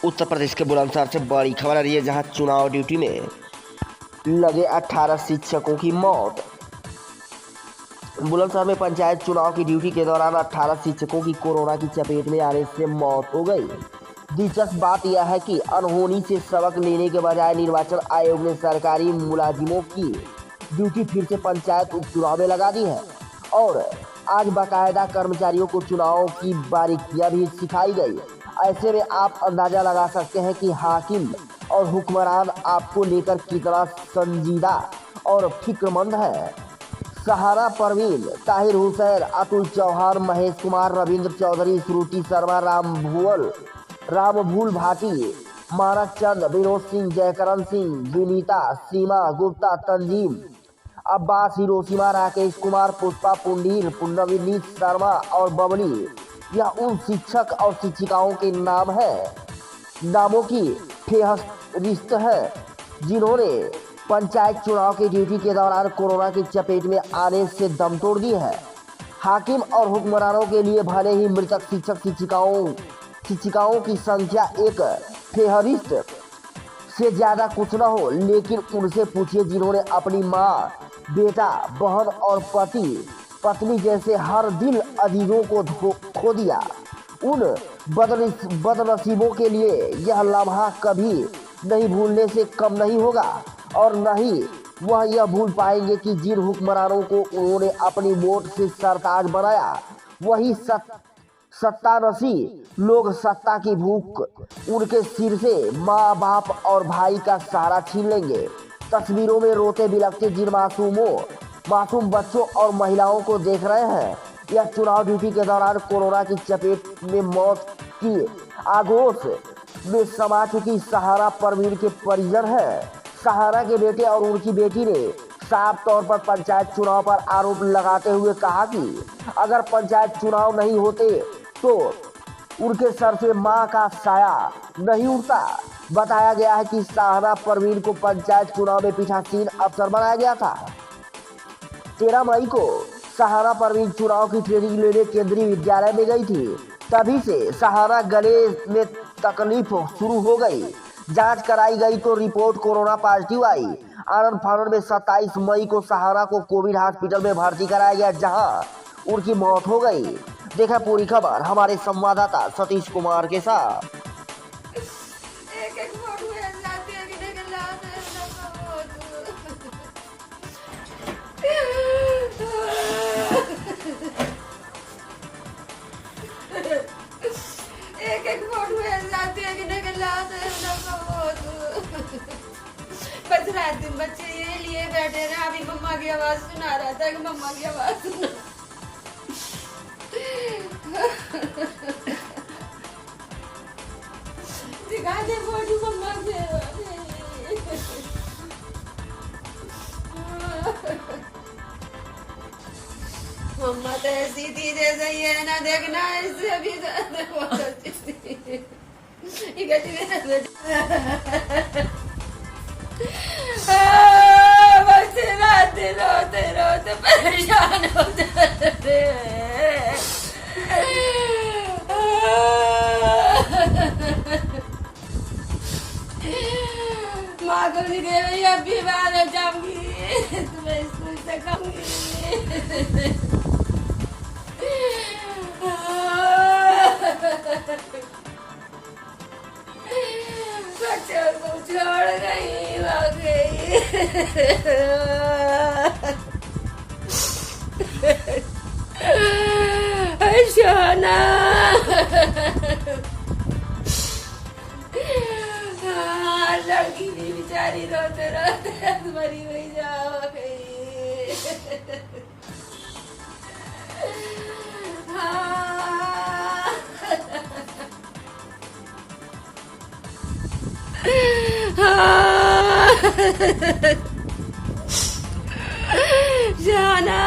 उत्तर प्रदेश के बुलंदशहर से बड़ी खबर आ रही है, जहां चुनाव ड्यूटी में लगे 18 शिक्षकों की मौत। बुलंदशहर में पंचायत चुनाव की ड्यूटी के दौरान 18 शिक्षकों की कोरोना की चपेट में आने से मौत हो गई। दिलचस्प बात यह है कि अनहोनी से सबक लेने के बजाय निर्वाचन आयोग ने सरकारी मुलाजिमों की ड्यूटी फिर से पंचायत उपचुनाव में लगा दी है और आज बाकायदा कर्मचारियों को चुनाव की बारीकियां भी सिखाई गई। ऐसे में आप अंदाजा लगा सकते हैं कि हाकिम और हुक्मरान आपको लेकर कितना संजीदा और फिक्रमंद है। सहारा परवीन, ताहिर हुसैन, अतुल चौहान, महेश कुमार, रविंद्र चौधरी, श्रुति शर्मा, रामभूल भाटी, मानक चंद, विनोद सिंह, जयकरण सिंह, विनीता, सीमा गुप्ता, तंजीम, अब्बास, हिरोशिमा, राकेश कुमार, पुष्पा, पुंडीर, नवनीत शर्मा और बबली, यह उन शिक्षक और शिक्षिकाओं के नामों की फेहरिस्त है जिन्होंने पंचायत चुनाव की ड्यूटी के दौरान कोरोना की चपेट में आने से दम तोड़ दी है। हाकिम और हुक्मरानों के लिए भले ही मृतक शिक्षक शिक्षिकाओं की संख्या एक फेहरिस्त से ज्यादा कुछ न हो, लेकिन उनसे पूछिए जिन्होंने अपनी माँ, बेटा, बहन और पत्नी जैसे हर दिल अजीजों को खो दिया। उन बदनसीबों के लिए यह लम्हा कभी नहीं भूलने से कम नहीं होगा और न ही वह यह भूल पाएंगे कि जिन हुक्मरानों को उन्होंने अपनी वोट से सरताज बनाया, वही सत्तानशी लोग सत्ता की भूख उनके सिर से माँ, बाप और भाई का सहारा छीन लेंगे। तस्वीरों में रोते बिलखते जिन मासूम बच्चों और महिलाओं को देख रहे हैं, यह चुनाव ड्यूटी के दौरान कोरोना की चपेट में मौत की आगोश में समा चुकी सहारा परवीन के परिजन है। सहारा के बेटे और उनकी बेटी ने साफ तौर पर पंचायत चुनाव पर आरोप लगाते हुए कहा कि अगर पंचायत चुनाव नहीं होते तो उनके सर से मां का साया नहीं उठता। बताया गया है कि सहारा परवीन को पंचायत चुनाव में पीठासीन अफसर बनाया गया था। 13 मई को सहारा परवीन चुनाव की ट्रेनिंग लेने केंद्रीय विद्यालय में गई थी। तभी से सहारा गले में तकलीफ शुरू हो गई। जांच कराई गई तो रिपोर्ट कोरोना पॉजिटिव आई। आनंद फानन में 27 मई को सहारा को कोविड हॉस्पिटल में भर्ती कराया गया, जहां उनकी मौत हो गई। देखा पूरी खबर हमारे संवाददाता सतीश कुमार के साथ। बस रात दिन बच्चे ये लिए बैठे रहे, अभी मम्मा की आवाज सुना रहा था कि मम्मा की आवाज सुना। दिखा दे फोटो मम्मा के। मम्मा तो ऐसी थी जैसे ये ना देखना, इससे अभी बहुत अच्छी थी। बच्चे रात रोते रोते परेशान हो जाते हैं। माँ को भी अभी बाहर जाऊंगी, तुम्हें स्कूल से कहूंगी। बच्चों को छोड़ गई शाना। लड़की भी बेचारी रोते रोते मरी हुई जा गई। जाना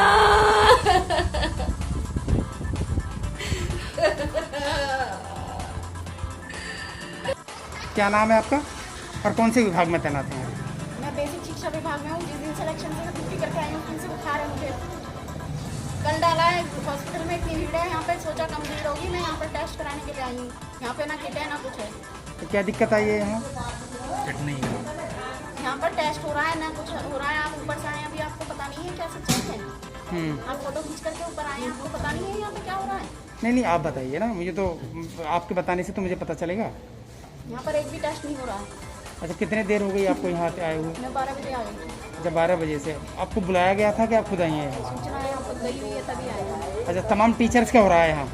क्या नाम है आपका और कौन से विभाग में तैनात हैं? मैं बेसिक शिक्षा विभाग में हूँ। जिस दिन सिलेक्शन से ड्यूटी करके आई हूँ, उस दिन से बुखार है मुझे। कल डाला है हॉस्पिटल में, इतनी भीड़ है यहाँ पे, सोचा कम भीड़ होगी, मैं यहाँ पर टेस्ट कराने के लिए आई हूँ। यहाँ पे ना किट है ना कुछ है। क्या दिक्कत आई है यहाँ? यहाँ पर टेस्ट हो रहा है ना कुछ हो रहा है, आप ऊपर से आए अभी आपको पता नहीं है क्या सच्चाई है? आप फोटो खींच करके ऊपर आए हैं, आपको पता नहीं है यहाँ पे क्या हो रहा है? नहीं आप बताइए ना, मुझे तो आपके बताने से तो मुझे पता चलेगा। यहाँ पर एक भी टेस्ट नहीं हो रहा है। अच्छा, कितने देर हो गई आपको यहाँ पे आए हुए? मैं 12 बजे आ गई थी। अच्छा, 12 बजे से आपको बुलाया गया था कि आप खुद आई हैं यहाँ? सूचना यहाँ पर गई हुई है तभी आए हैं। अच्छा, तमाम टीचर्स का हो रहा है यहाँ?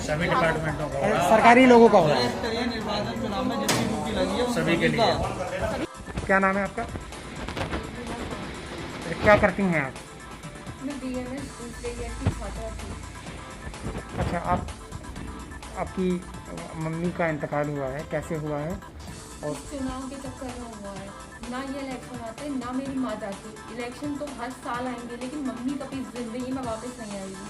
सभी डिपार्टमेंटों का अच्छा, सरकारी लोगों का हो रहा है? सभी के लिए। क्या नाम है आपका? क्या करती हैं आप? मैं बीएमएस दूसरे ईयर की छात्रा थी। अच्छा, आपकी मम्मी का इंतकाल हुआ है, कैसे हुआ है? और चुनाव के चक्कर में हुआ है ना, ये इलेक्शन आते ना मेरी माँ जाती। इलेक्शन तो हर साल आएंगे लेकिन मम्मी कभी जिंदगी में वापस नहीं आएगी।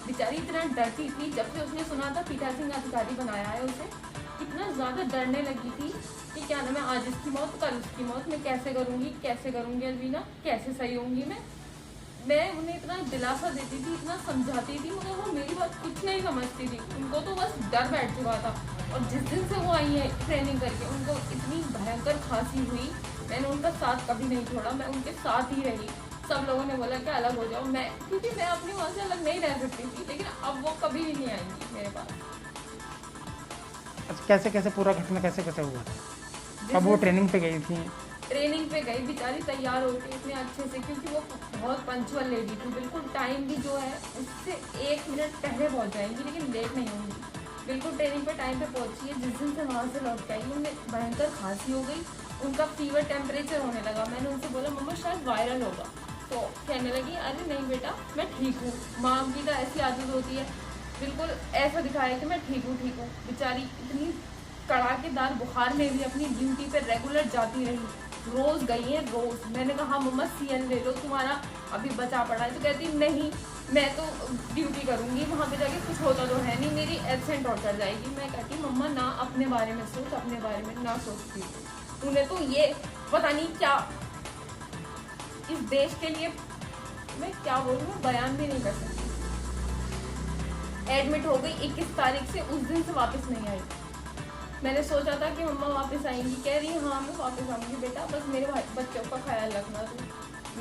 बेचारी इतना डरती थी, जब से उसने सुना था पीटा सिंह अधिकारी बनाया है उसे, इतना ज़्यादा डरने लगी थी कि क्या नाम है, आज इसकी मौत कल उसकी मौत, मैं कैसे करूँगी अलवीना, कैसे सही होंगी मैं उन्हें इतना दिलासा देती थी, इतना समझाती थी, मगर वो मेरी बात कुछ नहीं समझती थी। उनको तो बस डर बैठ चुका था। और जिस दिन से वो आई है ट्रेनिंग करके, उनको इतनी भयंकर खांसी हुई, मैंने उनका साथ कभी नहीं छोड़ा, मैं उनके साथ ही रही। सब लोगों ने बोला कि अलग हो जाओ, क्योंकि मैं अपनी माँ से अलग नहीं रह सकती थी, लेकिन अब वो कभी भी नहीं आएंगी मेरे पास। अच्छा, कैसे पूरा घटना कैसे हुआ? अब वो ट्रेनिंग पे गई थी? ट्रेनिंग पे गई, बेचारी तैयार होके इतने अच्छे से, क्योंकि वो बहुत पंचुअल लेडी थी, बिल्कुल टाइम भी जो है उससे 1 मिनट पहले पहुंच जाएंगी, लेकिन लेट नहीं होंगी। बिल्कुल ट्रेनिंग पे टाइम पे पहुंची है। जिस दिन से वहाँ से लौट के आई, उन्हें भयंकर खांसी हो गई, उनका फीवर टेम्परेचर होने लगा। मैंने उनसे बोला मम्मा शायद वायरल होगा, तो कहने लगी अरे नहीं बेटा मैं ठीक हूँ। माँ की तो ऐसी आदत होती है, बिल्कुल ऐसा दिखाया कि मैं ठीक हूँ। बेचारी इतनी कड़ाकेदार बुखार में भी अपनी ड्यूटी पे रेगुलर जाती रही, रोज़ गई है रोज़। मैंने कहा मम्मा CL ले लो, तुम्हारा अभी बचा पड़ा है, तो कहती नहीं मैं तो ड्यूटी करूँगी, वहाँ पे जाके कुछ होता तो है नहीं, मेरी एब्सेंट ऑर्डर जाएगी। मैं कहती मम्मा ना अपने बारे में सोच, अपने बारे में ना सोचती। उन्हें तो ये पता नहीं क्या इस देश के लिए, मैं क्या बोलूँ, मैं बयान भी नहीं कर सकती। एडमिट हो गई 21 तारीख से, उस दिन से वापस नहीं आई। मैंने सोचा था कि मम्मा वापस आएंगी, कह रही हाँ मैं वापस आऊँगी बेटा, बस मेरे बच्चों का ख्याल रखना। तो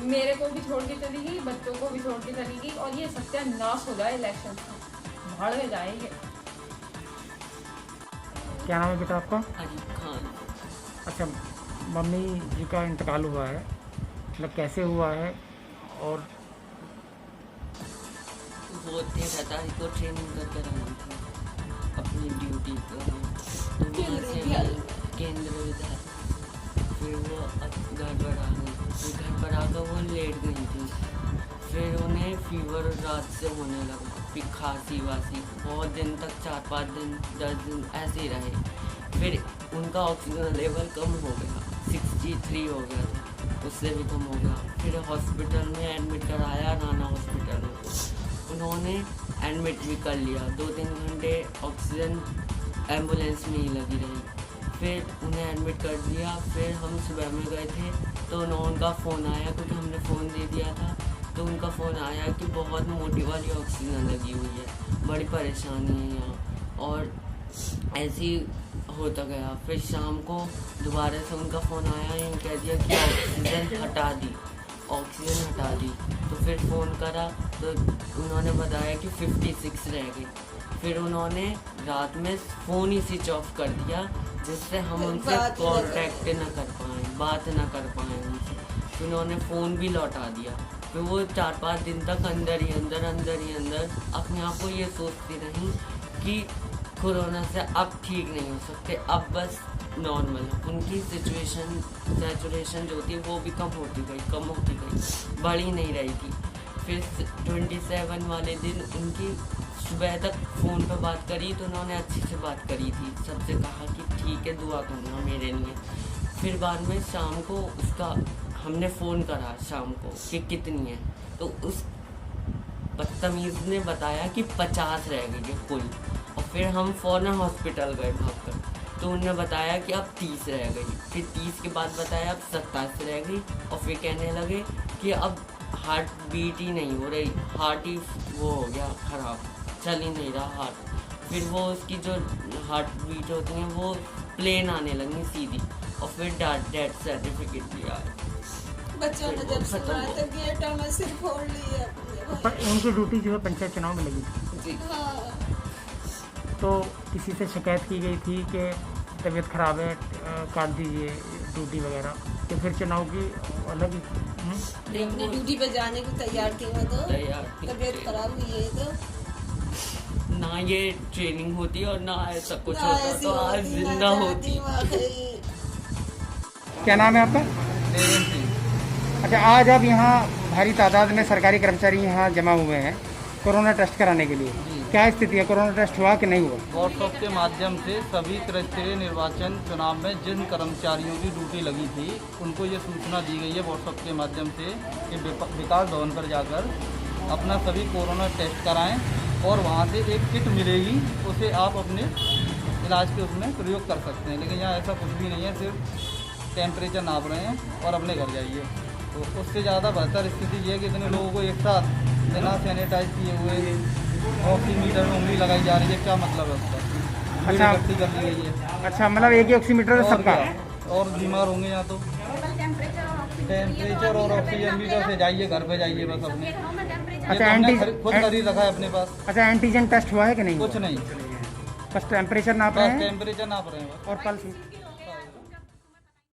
मेरे को भी छोड़ के चली गई, बच्चों को भी छोड़ के चली गई, और ये सत्यानाश हो जाए इलेक्शन का, भाड़ में जाएंगे। क्या नाम है बेटा आपका? अरीब खान। अच्छा, मम्मी जी का इंतकाल हुआ है, मतलब कैसे हुआ है? और वो 13 तारीख को ट्रेनिंग करके रही थी अपनी ड्यूटी पर, तो वहाँ से केंद्र विधायक, फिर वो घर पर आ गई। फिर घर पर आकर वो लेट गई थी, फिर उन्हें फीवर रात से होने लगा, फिर खांसी वासी बहुत दिन तक, 4-5 दिन 10 दिन ऐसे ही रहे। फिर उनका ऑक्सीजन लेवल कम हो गया, 63 हो गया था, उससे भी कम हो गया। फिर हॉस्पिटल में एडमिट कराया, राना हॉस्पिटल में, उन्होंने एडमिट भी कर लिया। 2-3 घंटे ऑक्सीजन एम्बुलेंस में ही लगी रही, फिर उन्हें एडमिट कर दिया। फिर हम सुबह में गए थे तो उनका फ़ोन आया, क्योंकि हमने फ़ोन दे दिया था, तो उनका फ़ोन आया कि बहुत मोटी वाली ऑक्सीजन लगी हुई है, बड़ी परेशानी है यहाँ, और ऐसी होता गया। फिर शाम को दोबारा से उनका फ़ोन आया, यूँ कह दिया कि ऑक्सीजन हटा दी। तो फिर फ़ोन करा तो उन्होंने बताया कि 56 रह गई। फिर उन्होंने रात में फ़ोन ही स्विच ऑफ कर दिया, जिससे हम उनसे कांटेक्ट न कर पाएँ, बात न कर पाएँ उनसे। फिर उन्होंने फ़ोन भी लौटा दिया। फिर वो 4-5 दिन तक अंदर ही अंदर अपने आप को ये सोचती रही कि कोरोना से अब ठीक नहीं हो सकते, अब बस नॉर्मल है। उनकी सैचुरेशन जो थी वो भी कम होती गई, बढ़ी नहीं रही थी। फिर 27 वाले दिन उनकी सुबह तक फ़ोन पर बात करी, तो उन्होंने अच्छे से बात करी थी, सबसे कहा कि ठीक है दुआ करना मेरे लिए। फिर बाद में शाम को उसका हमने फ़ोन करा शाम को कि कितनी है, तो उस बदतमीज़ ने बताया कि 50 रह गई है कुल। और फिर हम फ़ौरन हॉस्पिटल गए भागकर, तो उन्होंने बताया कि अब 30 रह गई। फिर 30 के बाद बताया अब 27 रह गई, और फिर कहने लगे कि अब हार्ट बीट ही नहीं हो रही, हार्ट ही वो हो गया ख़राब, चल ही नहीं रहा हार्ट। फिर वो उसकी जो हार्ट बीट होती है वो प्लेन आने लगी सीधी, और फिर डेथ सर्टिफिकेट भी आया। बच्चों ने जब सुना तो गेटों में सिर फोड़ लिए अपने पर उनकी ड्यूटी जो है पंचायत चुनाव में लगी थी, हाँ। तो किसी से शिकायत की गई थी कि तबीयत खराब है, काट दीजिए ड्यूटी वगैरह, तो फिर चुनाव की अलग अपनी ड्यूटी पे जाने को तैयार थी वो तो, तैयार थी। तबीयत खराब हुई है तो ना ये ट्रेनिंग होती और ना ऐसा कुछ ना होता ऐसी तो आज होती, ना जिंदा जाती होती। वाकई। क्या नाम है आपका? अच्छा, आज आप यहाँ भारी तादाद में सरकारी कर्मचारी यहाँ जमा हुए हैं कोरोना टेस्ट कराने के लिए, क्या स्थिति है? कोरोना टेस्ट हुआ कि नहीं हुआ? व्हाट्सएप के माध्यम से सभी त्रिस्तरीय निर्वाचन चुनाव में जिन कर्मचारियों की ड्यूटी लगी थी उनको ये सूचना दी गई है व्हाट्सएप के माध्यम से कि विकास भवन पर जाकर अपना सभी कोरोना टेस्ट कराएं, और वहाँ से एक किट मिलेगी, उसे आप अपने इलाज के उसमें प्रयोग कर सकते हैं। लेकिन यहाँ ऐसा कुछ भी नहीं है, सिर्फ टेम्परेचर नाप रहे हैं और अपने घर जाइए। तो उससे ज़्यादा बेहतर स्थिति ये है कि इतने लोगों को एक साथ बिना सैनिटाइज किए हुए ऑक्सीमीटर में उंगली लगाई जा रही है, क्या मतलब है उसका? अच्छा। इकट्ठी कर ली गई है। अच्छा, मतलब एक ही ऑक्सीमीटर है और सबका? क्या? और बीमार होंगे यहाँ तो टेम्परेचर और ऑक्सीजन मीटर से जाइए, घर पे जाइए बस अपने। अच्छा, खुद खरीद रखा है अपने पास। अच्छा, एंटीजन टेस्ट हुआ है कि नहीं? कुछ नहीं, बस टेम्परेचर नाप रहे बस हैं टेम्परेचर नाप रहे हैं बस। और पल्स